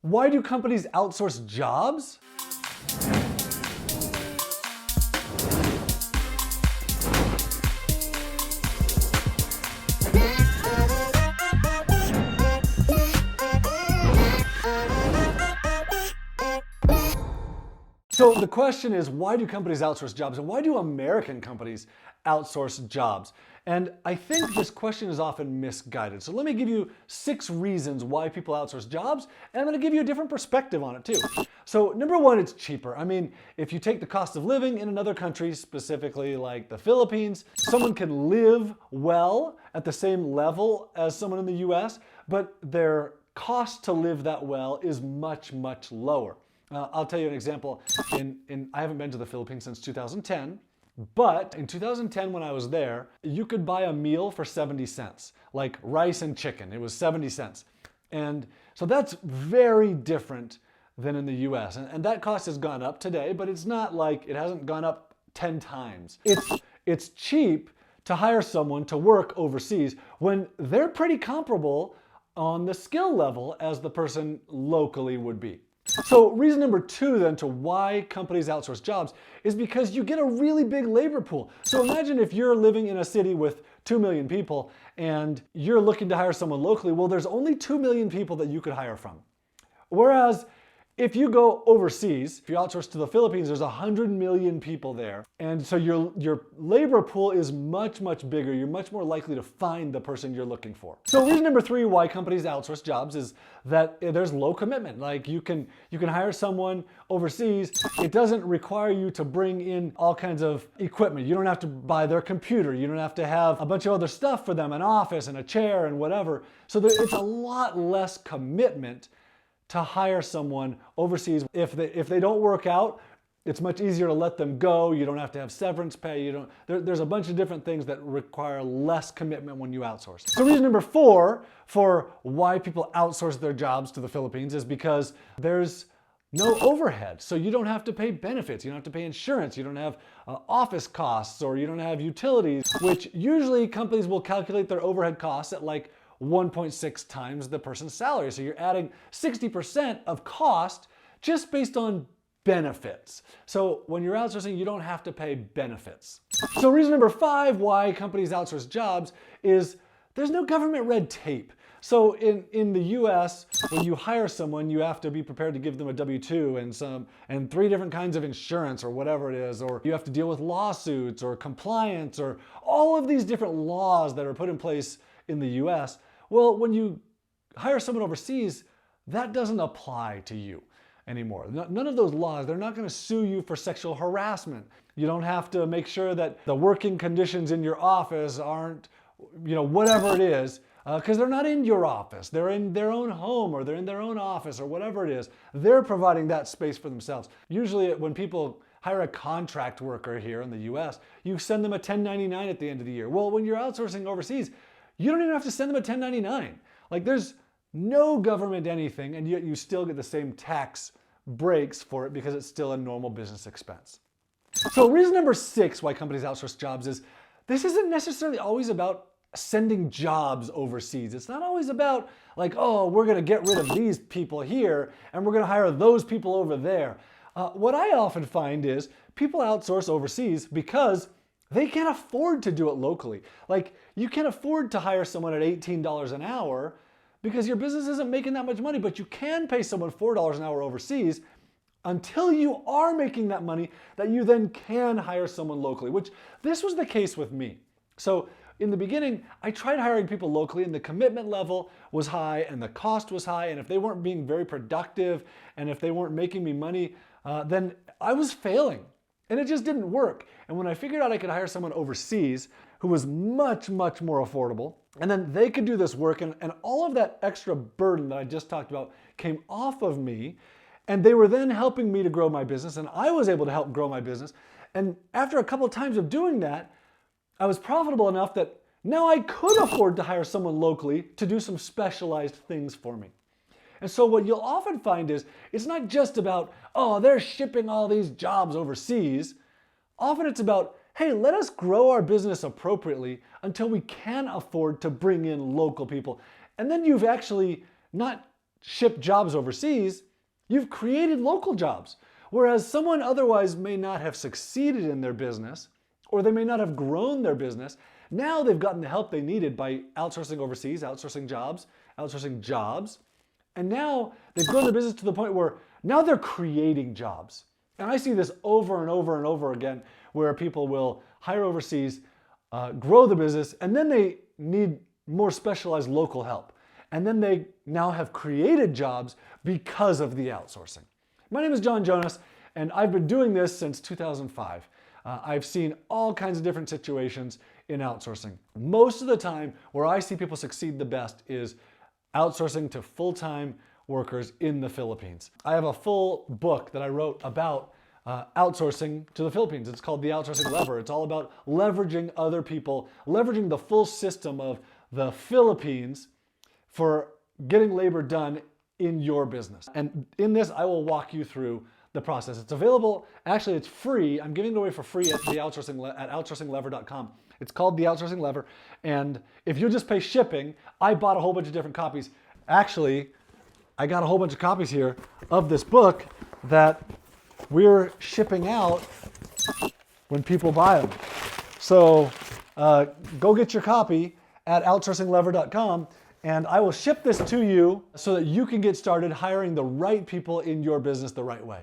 Why do companies outsource jobs? So the question is, why do companies outsource jobs, and why do American companies outsource jobs? And I think this question is often misguided. So let me give you 6 reasons why people outsource jobs, and I'm going to give you a different perspective on it too. So number 1, it's cheaper. I mean, if you take the cost of living in another country, specifically like the Philippines, someone can live well at the same level as someone in the US, but their cost to live that well is much, much lower. I'll tell you an example. I haven't been to the Philippines since 2010, but in 2010 when I was there, you could buy a meal for 70 cents, like rice and chicken. It was 70 cents. And so that's very different than in the US. And that cost has gone up today, but it's not like it hasn't gone up 10 times. It's cheap to hire someone to work overseas when they're pretty comparable on the skill level as the person locally would be. So reason number 2 then to why companies outsource jobs is because you get a really big labor pool. So imagine if you're living in a city with 2 million people and you're looking to hire someone locally, well, there's only 2 million people that you could hire from. Whereas if you go overseas, if you outsource to the Philippines, there's 100 million people there. And so your labor pool is much, much bigger. You're much more likely to find the person you're looking for. So reason number 3 why companies outsource jobs is that there's low commitment. Like you can hire someone overseas. It doesn't require you to bring in all kinds of equipment. You don't have to buy their computer. You don't have to have a bunch of other stuff for them, an office and a chair and whatever. So it's a lot less commitment to hire someone overseas. If they don't work out, it's much easier to let them go. You don't have to have severance pay. There's a bunch of different things that require less commitment when you outsource. So reason number 4 for why people outsource their jobs to the Philippines is because there's no overhead. So you don't have to pay benefits. You don't have to pay insurance. You don't have office costs, or you don't have utilities, which usually companies will calculate their overhead costs at like 1.6 times the person's salary. So you're adding 60% of cost just based on benefits. So when you're outsourcing, you don't have to pay benefits. So reason number 5 why companies outsource jobs is there's no government red tape. So in the US, when you hire someone, you have to be prepared to give them a W-2 and 3 different kinds of insurance or whatever it is, or you have to deal with lawsuits or compliance or all of these different laws that are put in place in the US. Well, when you hire someone overseas, that doesn't apply to you anymore. None of those laws, they're not going to sue you for sexual harassment. You don't have to make sure that the working conditions in your office aren't, whatever it is, because they're not in your office. They're in their own home, or they're in their own office, or whatever it is. They're providing that space for themselves. Usually when people hire a contract worker here in the US, you send them a 1099 at the end of the year. Well, when you're outsourcing overseas, you don't even have to send them a 1099. Like there's no government anything, and yet you still get the same tax breaks for it because it's still a normal business expense. So reason number 6 why companies outsource jobs is this isn't necessarily always about sending jobs overseas. It's not always about like, oh, we're going to get rid of these people here and we're going to hire those people over there. What I often find is people outsource overseas because they can't afford to do it locally. Like you can't afford to hire someone at $18 an hour because your business isn't making that much money, but you can pay someone $4 an hour overseas until you are making that money that you then can hire someone locally, which this was the case with me. So in the beginning, I tried hiring people locally and the commitment level was high and the cost was high. And if they weren't being very productive and if they weren't making me money, then I was failing. And it just didn't work. And when I figured out I could hire someone overseas who was much, much more affordable, and then they could do this work, and all of that extra burden that I just talked about came off of me, and they were then helping me to grow my business, and I was able to help grow my business. And after a couple of times of doing that, I was profitable enough that now I could afford to hire someone locally to do some specialized things for me. And so what you'll often find is it's not just about, oh, they're shipping all these jobs overseas. Often it's about, hey, let us grow our business appropriately until we can afford to bring in local people. And then you've actually not ship jobs overseas, you've created local jobs. Whereas someone otherwise may not have succeeded in their business, or they may not have grown their business, now they've gotten the help they needed by outsourcing overseas, outsourcing jobs, and now they've grown their business to the point where now they're creating jobs. And I see this over and over and over again, where people will hire overseas, grow the business, and then they need more specialized local help. And then they now have created jobs because of the outsourcing. My name is John Jonas, and I've been doing this since 2005. I've seen all kinds of different situations in outsourcing. Most of the time, where I see people succeed the best is outsourcing to full-time workers in the Philippines. I have a full book that I wrote about outsourcing to the Philippines. It's called The Outsourcing Lever. It's all about leveraging other people, leveraging the full system of the Philippines for getting labor done in your business. And in this, I will walk you through the process. It's available, actually it's free. I'm giving it away for free at outsourcinglever.com. It's called The Outsourcing Lever. And if you just pay shipping, I bought a whole bunch of different copies. Actually, I got a whole bunch of copies here of this book that we're shipping out when people buy them. So go get your copy at outsourcinglever.com, and I will ship this to you so that you can get started hiring the right people in your business the right way.